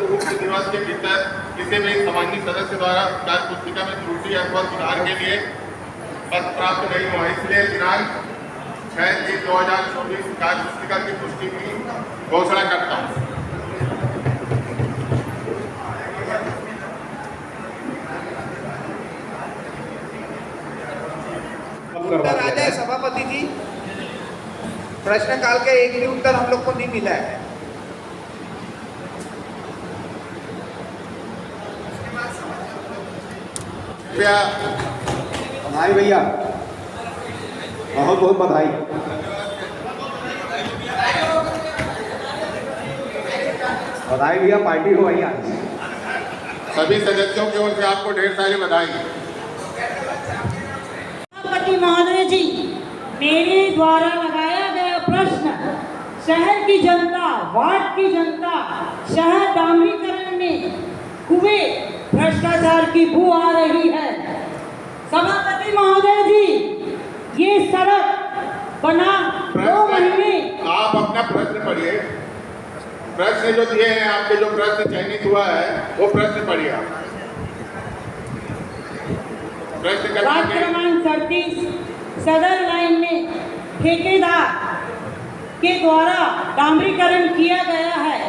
तो उक्त दिवस के भीतर किसी भी सम्मानित सदस्य द्वारा कार्य पुस्तिका में त्रुटि अथवा सुधार के लिए पत्र प्राप्त नहीं हुआ, इसलिए दिनांक 6/3/2024 कार्य पुस्तिका की पुष्टि की घोषणा करता हूँ। उत्तर आ जाए सभापति जी, प्रश्नकाल का एक भी उत्तर हम लोग को नहीं मिला है। बधाई भैया, बहुत बहुत बधाई। बधाई भैया, पार्टी हो भैया। सभी सदस्यों की ओर से आपको ढेर सारी बधाई। सभापति महोदय जी, मेरे द्वारा लगाया गया प्रश्न शहर की जनता, वार्ड की जनता, शहर डामरीकरण में हुए भ्रष्टाचार की बू आ रही है। सभापति महोदय जी, ये सड़क बना 2 महीने। आप अपना प्रश्न पढ़िए, प्रश्न जो दिए हैं आपके, जो प्रश्न चयनित हुआ है वो प्रश्न पढ़िए आप। प्रश्न वार्ड क्रमांक 37 सदर लाइन में ठेकेदार के द्वारा डामरीकरण किया गया है,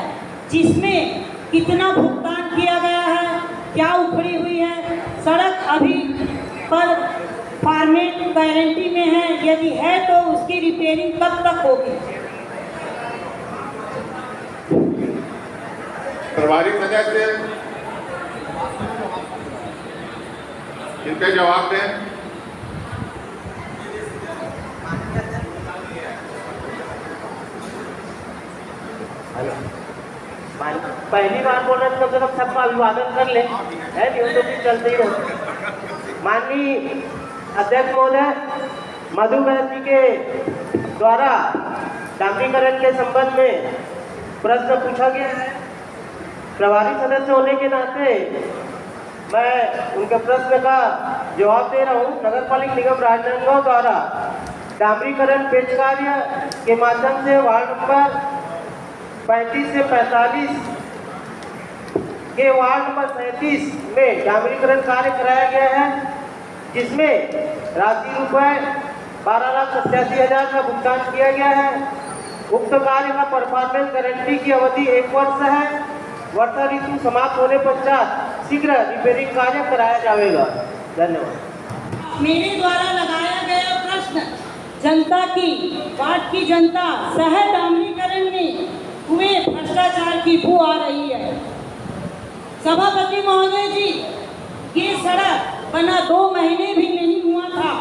जिसमें कितना भुगतान किया गया है, क्या उखड़ी हुई है, सड़क अभी पर फॉर्मेट गारंटी में है, यदि है तो उसकी रिपेयरिंग कब तक होगी? प्रभारी सदस्य इनके जवाब दें। पहली बार बोल रहे तो जब सबका अभिवादन कर ले, है नहीं तो फिर चलते ही रहो। माननीय अध्यक्ष महोदय, मधु बहन जी के द्वारा डामरीकरण के संबंध में प्रश्न पूछा गया है। प्रभारी सदस्य होने के नाते मैं उनके प्रश्न का जवाब दे रहा हूँ। नगर पालिका निगम राजनांदगांव द्वारा डामरीकरण पेश कार्य के माध्यम से वार्ड नंबर 35 से 45 के वार्ड नंबर 37 में डामरीकरण कार्य कराया गया है, जिसमें राशि रुपए 12,87,000 का भुगतान किया गया है। उक्त कार्य का परफॉर्मेंस गारंटी की अवधि 1 वर्ष है। वर्षा ऋतु समाप्त होने पश्चात शीघ्र रिपेयरिंग कार्य कराया जाएगा। धन्यवाद। मेरे द्वारा लगाया गया प्रश्न जनता की, वार्ड की जनता, शहर डामरीकरण में हुए भ्रष्टाचार की बू आ रही है। सभापति महोदय जी, ये सड़क बना 2 महीने भी नहीं हुआ था,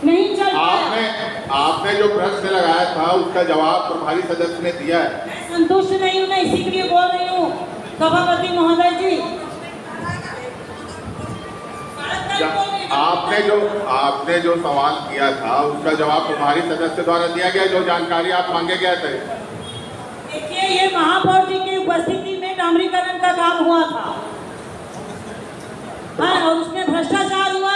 नहीं चल पाया। आपने जो प्रश्न लगाया था उसका जवाब प्रभारी सदस्य ने दिया है। मैं संतुष्ट नहीं हूँ, मैं इसीलिए बोल रही हूँ सभापति महोदय जी। आपने जो सवाल किया था उसका जवाब प्रभारी सदस्य द्वारा दिया गया, जो जानकारी आप मांगे गए थे। देखिए, ये महापौर जी की उपस्थिति में डामरीकरण का काम हुआ था, हाँ, और उसमें भ्रष्टाचार हुआ।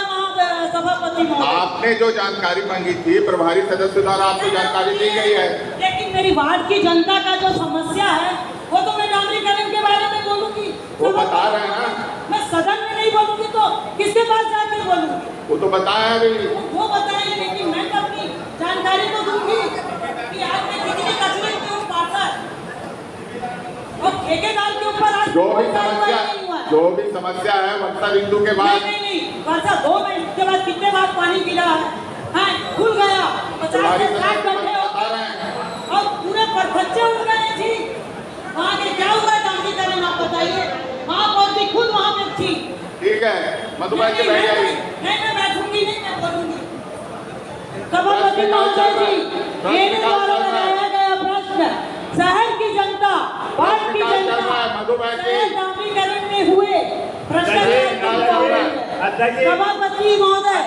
सभापति महोदय, आपने जो जानकारी मांगी थी प्रभारी सदस्य द्वारा आपको जानकारी दी गई है। लेकिन मेरी वार्ड की जनता का जो समस्या है वो तो मैं डामरीकरण के बारे में बोलूंगी, वो बता रहे हैं ना। मैं सदन में नहीं बोलूंगी तो किसके पास जाकर बोलूंगी? वो तो बताया अभी। वो बताइए, लेकिन मैं तो अपनी जानकारी तो दूंगी कि आज मैं कितने कचरे में हूँ पार्षद, और ठेकेदार के ऊपर आज जो भी समस्या है वर्षा बिंदु के बाद। नहीं, वर्षा 2 मिनट के बाद कितने बार पानी गिरा है, हाँ, खुल गया, 50 से 60 घंटे हो गए और पूरे परखच्चे उड़ गए जी। वहाँ के क्या हुआ डामरीकरण, आप बताइए। महापौर जी खुद वहाँ पे थी। ठीक है, मधुबाई जी बैठ जाइए। नहीं, मैं बैठूंगी नहीं, मैं बोलूंगी। सभापति महोदय जी, मेरे द्वारा लगाया गया प्रश्न शहर की जनता, वार्ड की जनता, डामरीकरण में हुए भ्रष्टाचार। सभापति महोदय,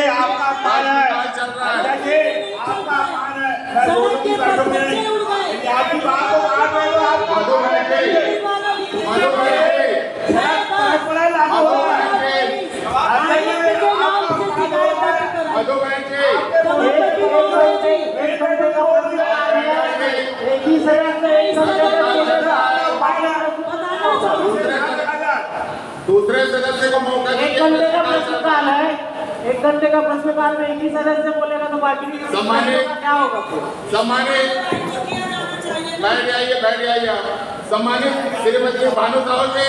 आपका मान है, आपका मान है। सड़क के परखच्चे उड़ गए। आपकी बात को मान रहे हो आप। दूसरे सदस्य को मौका एक दीजिए। घंटे का प्रश्नकाल है, 1 घंटे का प्रश्नकाल में एक ही सदस्य बोलेगा तो बाकी सम्मानित क्या होगा फिर? सम्मानित बैठ जाइए आप। सम्मानित श्रीमती भानु साहू जी।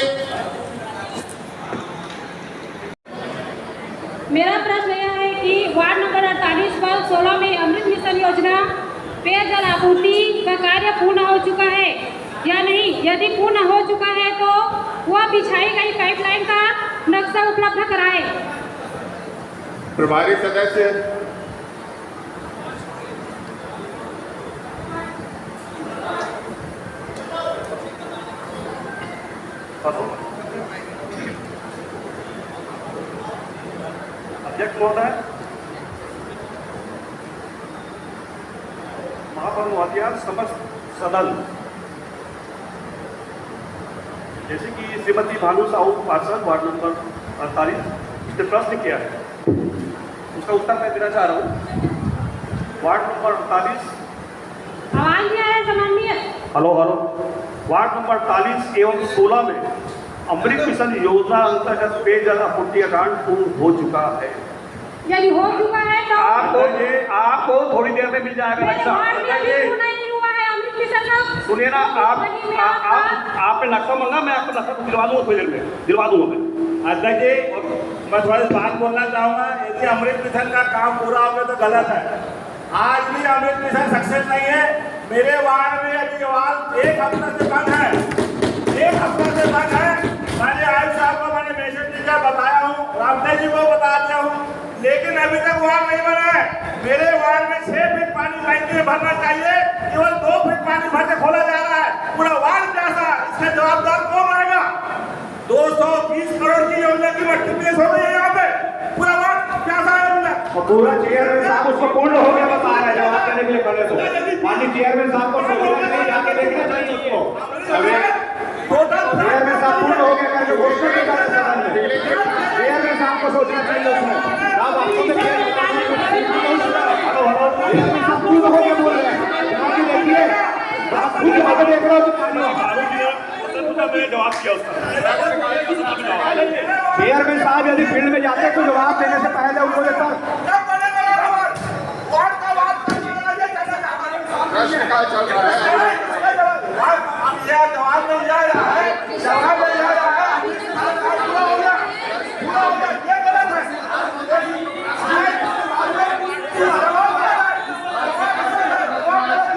मेरा प्रश्न यह है कि वार्ड नंबर 48 पर 16 में अमृत मिशन योजना पेयजल आपूर्ति का कार्य पूर्ण हो चुका है या नहीं? यदि पूर्ण हो चुका है तो वह बिछाई गई पाइपलाइन का नक्शा उपलब्ध कराए। प्रभारी सदस्य अध्यक्ष महोदय, महापौर महोदया, समस्त सदन, जैसे कि श्रीमती भानु साहू पार्षद वार्ड नंबर 48 ने प्रश्न किया है, उसका उत्तर मैं देना चाह रहा हूँ। वार्ड नंबर 48, आवाज नहीं आ रहा है सम्माननीय। हेलो, वार्ड नंबर 48 एवं 16 में अमृत मिशन योजना अंतर्गत पेयजल आपूर्ति का कार्य पूर्ण हो चुका है। यदि हो चुका है तो आपको थोड़ी देर में मिल जाएगा नक्शा। नहीं हुआ है अमृत मिशन का। सुनिए ना, आपने नक्शा मांगा, मैं आपको नक्शा दिलवा दूंगा थोड़ी देर में, दिलवा दूंगा मैं। अध्यक्ष जी, मैं थोड़ी बात बोलना चाहूँगा। यदि अमृत मिशन का काम पूरा हो गया तो गलत है। आज भी अमृत मिशन सक्सेस नहीं है। मेरे वार्ड में अभी आवाज 1 हफ्ते से बंद है, 1 हफ्ते से बंद है। मैंने आयुष साहब को मैंने मैसेज लिखकर बताया हूँ, रामदेव जी को बता दिया हूँ, लेकिन अभी तक वार्ड नहीं बना है। मेरे वार्ड में 6 फीट पानी टैंकी में भरना चाहिए, केवल 2 फीट पानी भर के खोला जा रहा है। पूरा वार्ड प्यासा, इसका जवाबदार कौन रहेगा? 220 करोड़ की योजना की मल्टीप्लेस हो गई है यहाँ पे, पूरा वार्ड प्यासा है। पूरा चेयरमैन साहब उसको पूर्ण हो गया बता रहा है, जवाब देने के लिए खड़े तो माननीय चेयरमैन साहब को जाके देखना चाहिए उसको। चेयरमैन साहब पूर्ण हो गया करके घोषणा नहीं कर सकते। चेयरमैन साहब को सोचना चाहिए उसमें। चेयरमैन साहब पूर्ण हो गया बोल रहे हैं, जनाब देखिए, आप खुद यहाँ पे देख रहे हो कि जवाब किया उसका। चेयरमैन साहब यदि फील्ड में जाते तो जवाब देने से पहले उनको प्रश्नकाल चल रहा है। जवाब नहीं जा रहा है, जवाब नहीं जा रहा है।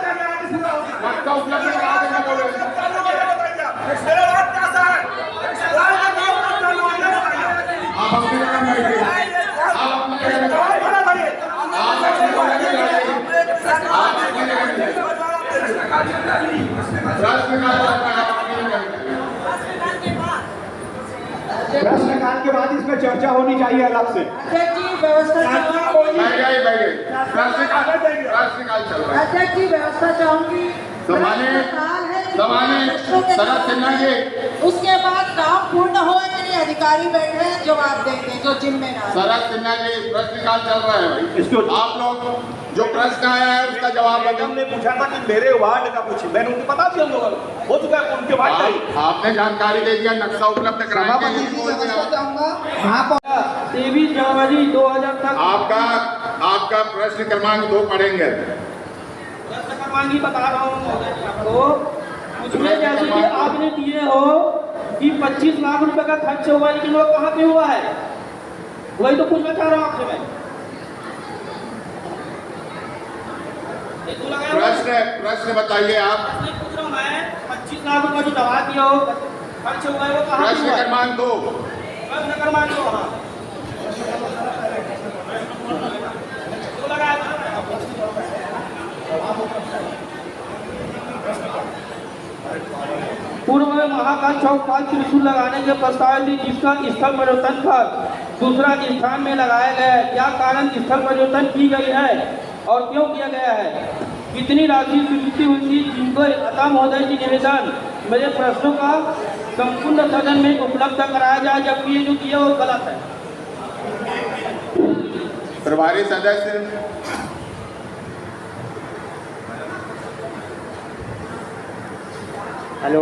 नक्शा उपलब्ध करा देना बोले। आप अपनी जगह बैठिए, आप अपनी जगह बैठिए, आप अपनी जगह बैठिए। प्रश्नकाल के बाद इसमें चर्चा होनी चाहिए अलग से। अध्यक्ष जी व्यवस्था प्रश्नकाल चल रहा है। अध्यक्ष जी व्यवस्था चाहूंगी। सम्मानित शरद सिन्हा जी, उसके बाद काम पूर्ण हो कि नहीं, अधिकारी बैठे हैं जवाब देंगे जो जिम्मेदार। शरद सिन्हा जी, प्रश्नकाल चल रहा है भाई। आप लोग जो प्रश्न आया है उसका जवाब बताओ। हमने पूछा था कि मेरे वार्ड का पूछिए, मैंने उनको बता दिया, हम लोगों हो चुका है उनके वार्ड का ही। आपने जानकारी दे दिया, नक्शा उपलब्ध कराएंगे। 23 जनवरी 2000 तक आपका प्रश्न क्रमांक 2 पढ़ेंगे। प्रश्न क्रमांक ही बता रहा हूँ आपको। उसमें जैसे कि आपने दिए हो कि 25 लाख रुपए का खर्च हुआ, लेकिन वो कहाँ पे हुआ है, वही तो पूछना चाह रहा हूँ आपसे मैं। प्रश्न बताइए आप। पूछ रहा हूँ मैं, 25 लाख रुपए जो दवा दिया हो खर्च हुआ है, वो कहाँ पे प्रश्न हुआ है? क्रमांक 2। प्रश्न क्रमांक 2, हाँ। पूर्व में महाकाल चौक पर त्रिशूल लगाने के प्रस्ताव थी, जिसका स्थल परिवर्तन कर दूसरा स्थान में लगाया गया है। क्या कारण स्थल परिवर्तन की गई है और क्यों किया गया है? कितनी राशि स्वीकृति हुई थी? जिनको अतः महोदय जी निवेदन मेरे प्रश्नों का संपूर्ण सदन में उपलब्ध कराया जाए, जबकि ये जो किया वो गलत है। प्रभारी सदस्य। हेलो।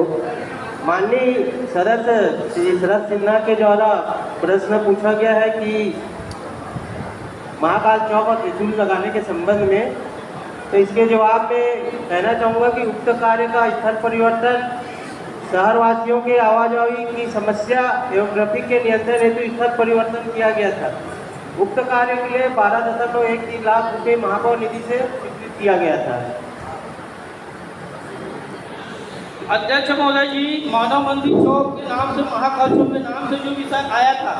माननीय सदस्य श्री शरद सिन्हा के द्वारा प्रश्न पूछा गया है कि महाकाल चौक और त्रिशूल लगाने के संबंध में, तो इसके जवाब में कहना चाहूँगा कि उक्त कार्य का स्थल परिवर्तन शहरवासियों के आवाजाही की समस्या एवं ट्रैफिक के नियंत्रण हेतु स्थल परिवर्तन किया गया था। उक्त कार्य के लिए 12.13 लाख रुपये महापौर निधि से स्वीकृत किया गया था। अध्यक्ष महोदय जी, मानव मंदिर चौक के नाम से महाकाल चौक के नाम से जो विषय आया था,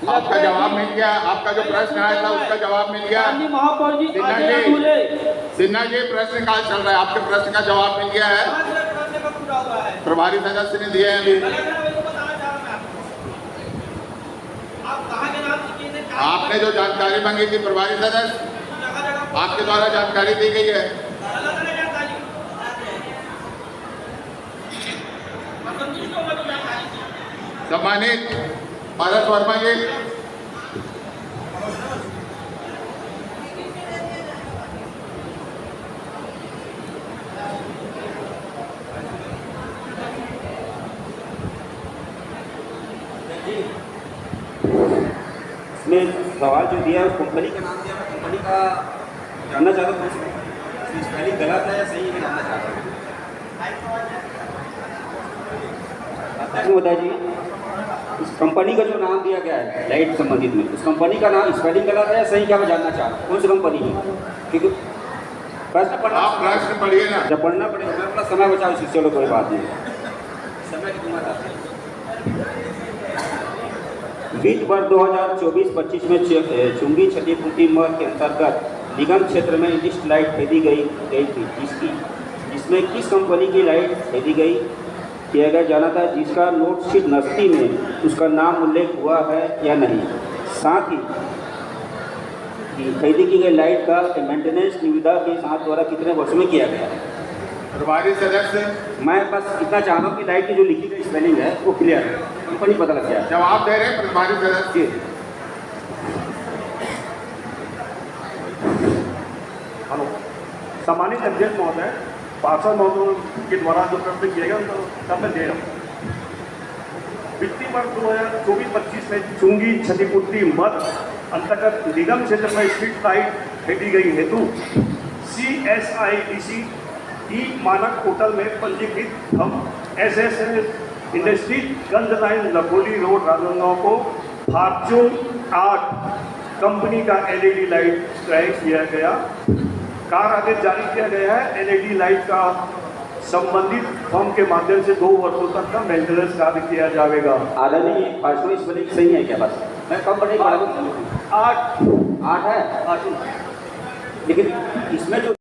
आपका जवाब मिल गया। आपका जो प्रश्न आया था उसका जवाब मिल गया। महापौर जी सिन्हा जी प्रश्न काल चल रहा है, आपके प्रश्न का जवाब मिल गया है। प्रभारी सदस्य ने दिए हैं अभी। आपने जो जानकारी मांगी थी प्रभारी सदस्य, आपके द्वारा जानकारी दी गई है। सम्मानित पारस वर्मा जी, इसमें सवाल जो दिया है उस कंपनी का नाम दिया, मैं कंपनी का जानना चाहता हूँ स्पेलिंग गलत है या सही है, मैं जानना चाहता हूँ। अध्यक्ष महोदय जी, इस कंपनी का जो नाम दिया गया है लाइट संबंधित में, उस कंपनी का नाम स्पेलिंग गलत है या सही, क्या मैं जानना चाहता हूँ कौन सी कंपनी है, क्योंकि प्रश्न पढ़ना, आप प्रश्न पढ़िए ना। जब पढ़ना पड़ेगा मैं अपना समय बचाओ, इससे चलो कोई बात नहीं, समय की दूंगा। वित्त वर्ष 2024-25 में चुंगी क्षतिपूर्ति मद के अंतर्गत निगम क्षेत्र में लिस्ट लाइट खरीदी गई थी, जिसमें किस कंपनी की लाइट खरीदी गई किया गया जाना था, जिसका नोट शीट नस्ती में उसका नाम उल्लेख हुआ है या नहीं। साथ ही खरीदी की गई लाइट का मेंटेनेंस निविदा के साथ द्वारा कितने वर्ष में किया गया है। प्रभारी सदस्य, मैं बस इतना चाह रहा हूँ कि लाइट की जो लिखी गई स्पेलिंग है वो क्लियर है, कंपनी पता लग गया। जवाब दे रहे हैं प्रभारी सदस्य। हेलो, सम्मानित अध्यक्ष महोदय, पार्षद महोदय के द्वारा जो प्रश्न किया गया उनका उत्तर मैं दे रहा हूँ। वित्तीय वर्ष 2024-25 में चुंगी क्षतिपूर्ति मद अंतर्गत निगम क्षेत्र में स्ट्रीट लाइट खरीदी गई हेतु CSIDC ई मानक पोर्टल में पंजीकृत हम SS इंडस्ट्रीज गंज लाइन लखोली रोड राजनांदगांव को फॉर्च्यून 8 कंपनी का LED लाइट क्रय किया गया। कार आदेश जारी किया गया है। LED लाइट का संबंधित फर्म के माध्यम से 2 वर्षों तक का मेंटेनेंस कार्य किया जाएगा। आदरणीय पार्षद, इस वाले सही है क्या? बस मैं कम पढ़ने 8 है, लेकिन इसमें जो